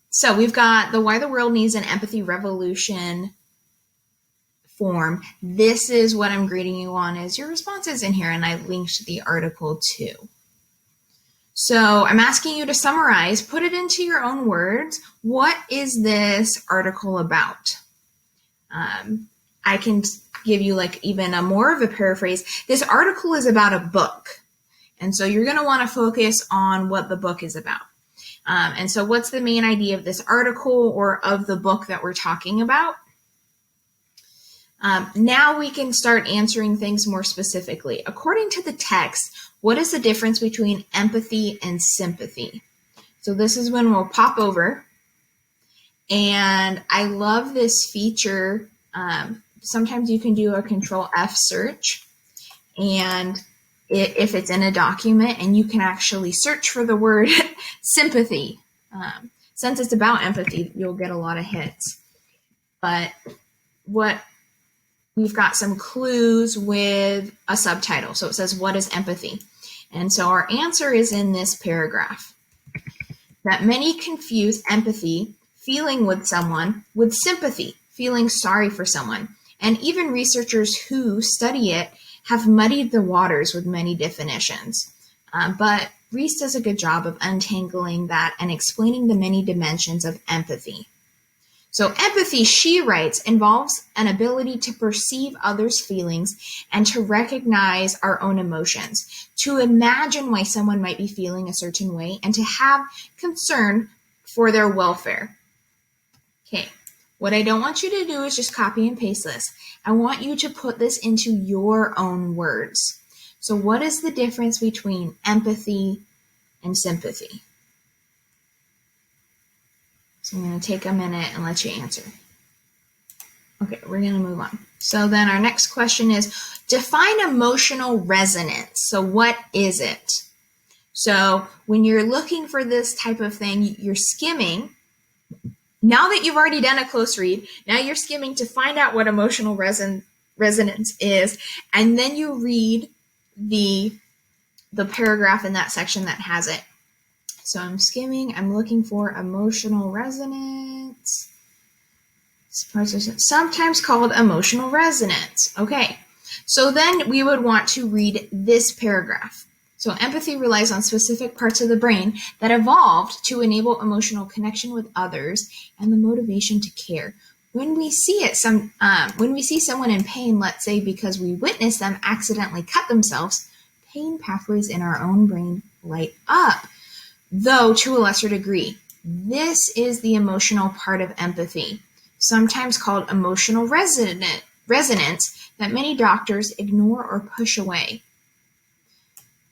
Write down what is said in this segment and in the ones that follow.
So we've got the Why the World Needs an Empathy Revolution form. This is what I'm grading you on is your responses in here, and I linked the article too. So I'm asking you to summarize, put it into your own words. What is this article about? I can give you like even a more of a paraphrase. This article is about a book. And so you're going to want to focus on what the book is about. And so what's the main idea of this article or of the book that we're talking about? Now we can start answering things more specifically. According to the text, what is the difference between empathy and sympathy? So this is when we'll pop over. And I love this feature. Sometimes you can do a Control F search, and if it's in a document, and you can actually search for the word sympathy. Since it's about empathy, you'll get a lot of hits. But we've got some clues with a subtitle. So it says, what is empathy? And so our answer is in this paragraph. That many confuse empathy, feeling with someone, with sympathy, feeling sorry for someone. And even researchers who study it have muddied the waters with many definitions. But Reese does a good job of untangling that and explaining the many dimensions of empathy. So empathy, she writes, involves an ability to perceive others' feelings and to recognize our own emotions, to imagine why someone might be feeling a certain way, and to have concern for their welfare. Okay. What I don't want you to do is just copy and paste this. I want you to put this into your own words. So what is the difference between empathy and sympathy? So I'm going to take a minute and let you answer. Okay, we're going to move on. So then our next question is, define emotional resonance. So what is it? So when you're looking for this type of thing, you're skimming. Now that you've already done a close read, now you're skimming to find out what emotional resonance is, and then you read the paragraph in that section that has it. So I'm skimming, I'm looking for emotional resonance, sometimes called emotional resonance. Okay, so then we would want to read this paragraph. So empathy relies on specific parts of the brain that evolved to enable emotional connection with others and the motivation to care. When we see when we see someone in pain, let's say because we witness them accidentally cut themselves, pain pathways in our own brain light up, though to a lesser degree. This is the emotional part of empathy, sometimes called emotional resonance, that many doctors ignore or push away,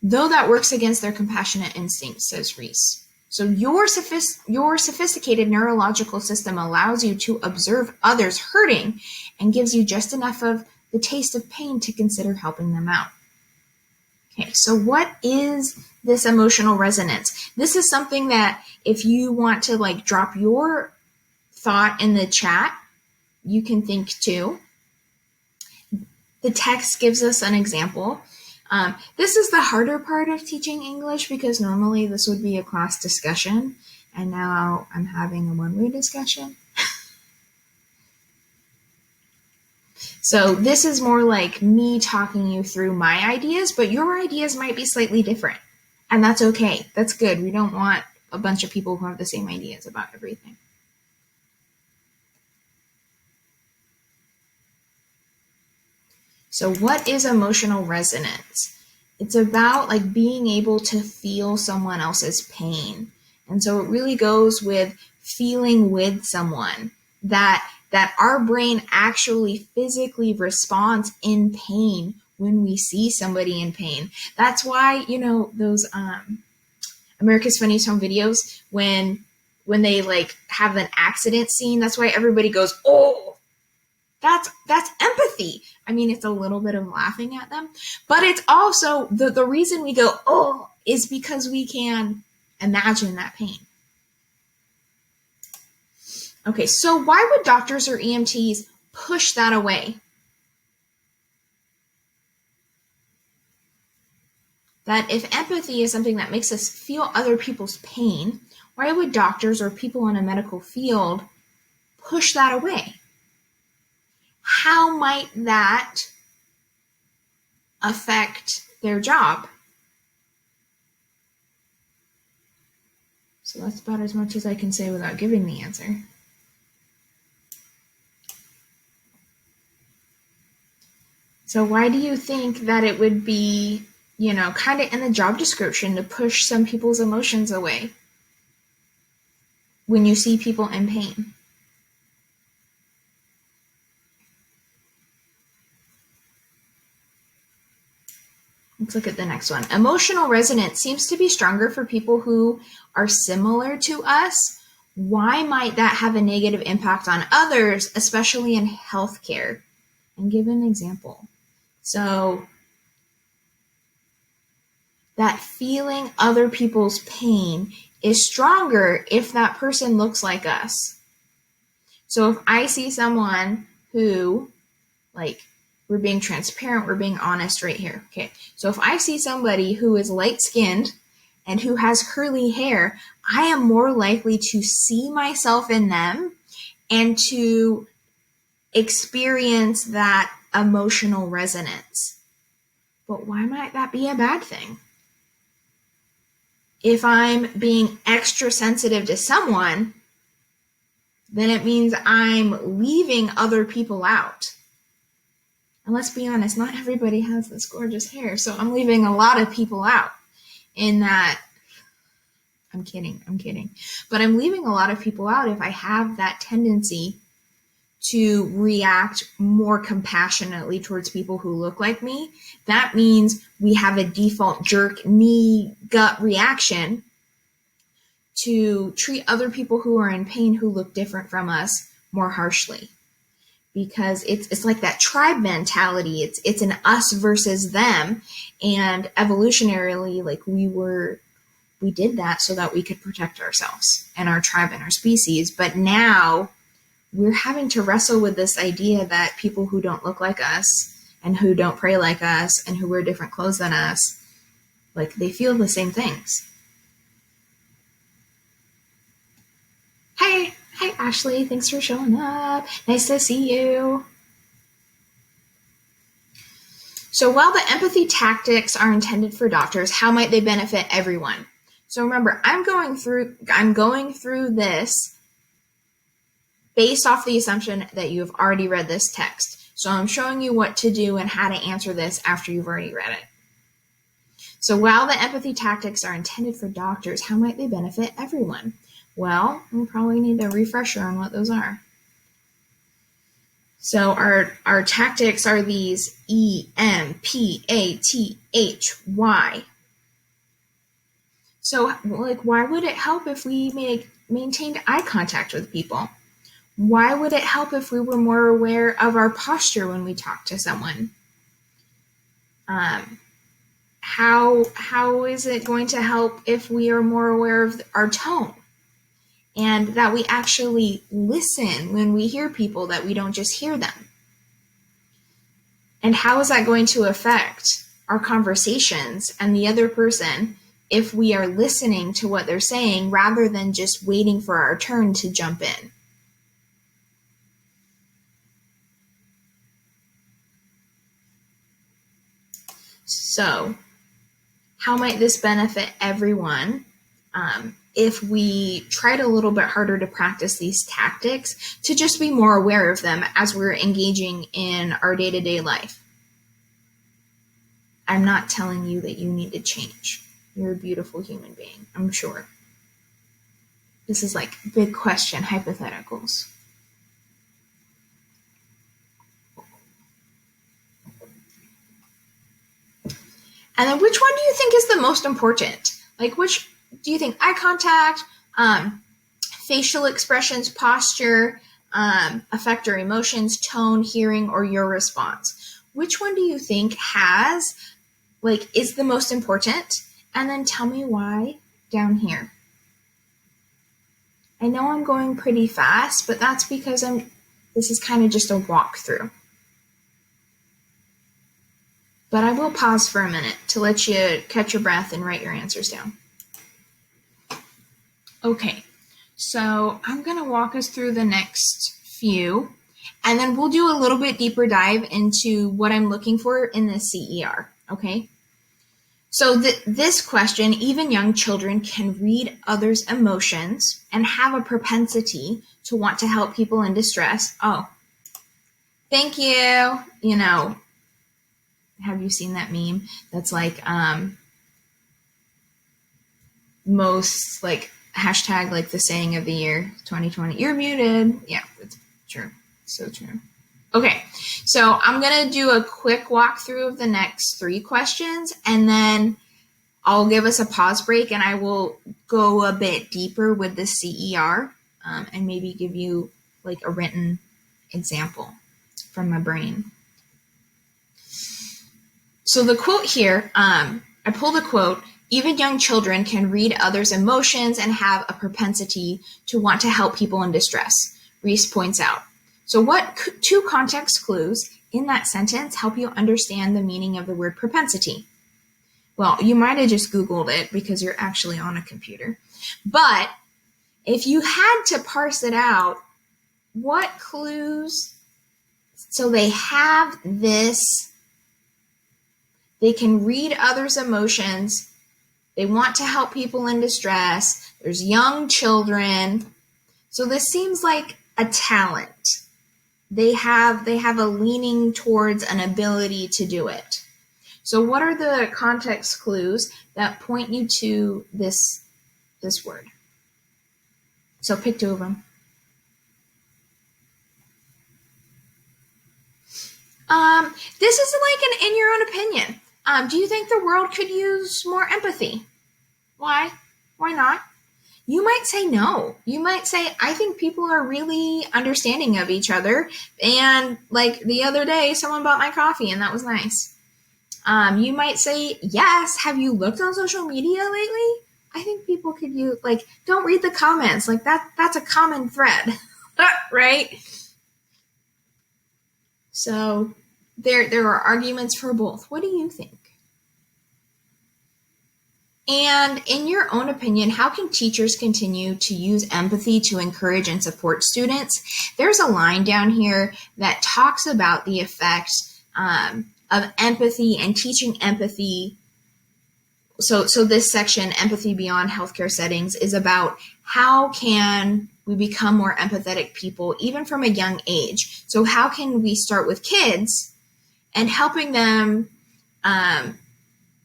though that works against their compassionate instincts, says Reese. So your sophisticated neurological system allows you to observe others hurting and gives you just enough of the taste of pain to consider helping them out. Okay, so what is this emotional resonance? This is something that if you want to like drop your thought in the chat, you can think too. The text gives us an example. This is the harder part of teaching English because normally this would be a class discussion, and now I'm having a one-way discussion. So this is more like me talking you through my ideas, but your ideas might be slightly different, and that's okay. That's good. We don't want a bunch of people who have the same ideas about everything. So what is emotional resonance? It's about like being able to feel someone else's pain. And so it really goes with feeling with someone, that our brain actually physically responds in pain when we see somebody in pain. That's why, you know, those America's Funniest Home Videos, when they like have an accident scene, that's why everybody goes, oh, that's empathy. I mean, it's a little bit of laughing at them, but it's also the reason we go, oh, is because we can imagine that pain. Okay, so why would doctors or EMTs push that away? that if empathy is something that makes us feel other people's pain, why would doctors or people in a medical field push that away? How might that affect their job? So that's about as much as I can say without giving the answer. So why do you think that it would be, kind of in the job description to push some people's emotions away when you see people in pain? Let's look at the next one. Emotional resonance seems to be stronger for people who are similar to us. Why might that have a negative impact on others, especially in healthcare? And give an example. So that feeling other people's pain is stronger if that person looks like us. So if I see someone who, we're being transparent, we're being honest right here. Okay. So if I see somebody who is light-skinned and who has curly hair, I am more likely to see myself in them and to experience that emotional resonance. But why might that be a bad thing? If I'm being extra sensitive to someone, then it means I'm leaving other people out. And let's be honest, not everybody has this gorgeous hair, so I'm leaving a lot of people out in that. I'm kidding. But I'm leaving a lot of people out if I have that tendency to react more compassionately towards people who look like me. That means we have a default jerk knee gut reaction to treat other people who are in pain who look different from us more harshly. Because it's like that tribe mentality. It's an us versus them. And evolutionarily, we did that so that we could protect ourselves and our tribe and our species. But now we're having to wrestle with this idea that people who don't look like us and who don't pray like us and who wear different clothes than us, they feel the same things. Hi Ashley, thanks for showing up. Nice to see you. So while the empathy tactics are intended for doctors, how might they benefit everyone? So remember, I'm going through this based off the assumption that you have already read this text. So I'm showing you what to do and how to answer this after you've already read it. So while the empathy tactics are intended for doctors, how might they benefit everyone? Well, we'll probably need a refresher on what those are. So our tactics are these EMPATHY. So why would it help if we maintained eye contact with people? Why would it help if we were more aware of our posture when we talk to someone? How is it going to help if we are more aware of our tone? And that we actually listen when we hear people, that we don't just hear them? And how is that going to affect our conversations and the other person if we are listening to what they're saying rather than just waiting for our turn to jump in? So, how might this benefit everyone if we tried a little bit harder to practice these tactics, to just be more aware of them as we're engaging in our day-to-day life? I'm not telling you that you need to change. You're a beautiful human being, I'm sure. This is big question hypotheticals. And then which one do you think is the most important? Which do you think? Eye contact, facial expressions, posture, affect our emotions, tone, hearing, or your response? Which one do you think is the most important? And then tell me why down here. I know I'm going pretty fast, but that's because this is kind of just a walkthrough. But I will pause for a minute to let you catch your breath and write your answers down. Okay, so I'm going to walk us through the next few, and then we'll do a little bit deeper dive into what I'm looking for in the CER, okay? So this question, even young children can read others' emotions and have a propensity to want to help people in distress. Oh, thank you. You know, have you seen that meme that's like most like hashtag like the saying of the year 2020? You're muted. Yeah, it's true. So true. Okay, so I'm going to do a quick walkthrough of the next 3 questions, and then I'll give us a pause break, and I will go a bit deeper with the CER and maybe give you like a written example from my brain. So the quote here, I pulled a quote, even young children can read others' emotions and have a propensity to want to help people in distress, Reese points out. So what 2 context clues in that sentence help you understand the meaning of the word propensity? Well, you might have just Googled it because you're actually on a computer. But if you had to parse it out, what clues? So they have this, they can read others' emotions. They want to help people in distress. There's young children. So this seems like a talent. They have a leaning towards an ability to do it. So what are the context clues that point you to this word? So pick 2 of them. This is like an in your own opinion. Do you think the world could use more empathy? Why? Why not? You might say no. You might say, I think people are really understanding of each other. And like the other day, someone bought my coffee and that was nice. You might say, yes. Have you looked on social media lately? I think people could use, like, don't read the comments. Like that's a common thread, right? So there are arguments for both. What do you think? And in your own opinion, how can teachers continue to use empathy to encourage and support students? There's a line down here that talks about the effect of empathy and teaching empathy. So this section, Empathy Beyond Healthcare Settings, is about how can we become more empathetic people, even from a young age. So how can we start with kids and helping them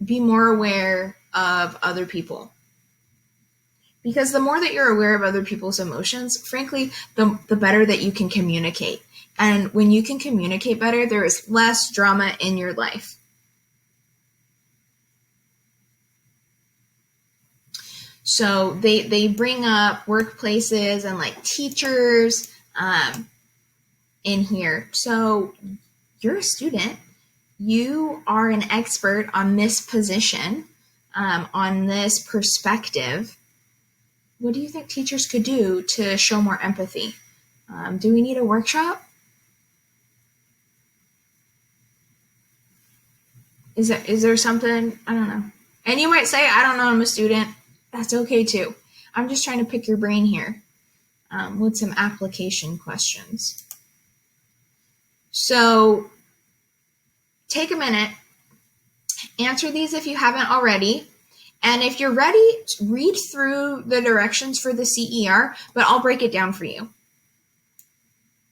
be more aware of other people? Because the more that you're aware of other people's emotions, frankly, the better that you can communicate. And when you can communicate better, there is less drama in your life. So they bring up workplaces and like teachers in here. So you're a student. You are an expert on this position, on this perspective. What do you think teachers could do to show more empathy? Do we need a workshop? Is there something? I don't know. And you might say, I don't know, I'm a student. That's okay too. I'm just trying to pick your brain here with some application questions. So take a minute, answer these if you haven't already. And if you're ready, read through the directions for the CER, but I'll break it down for you.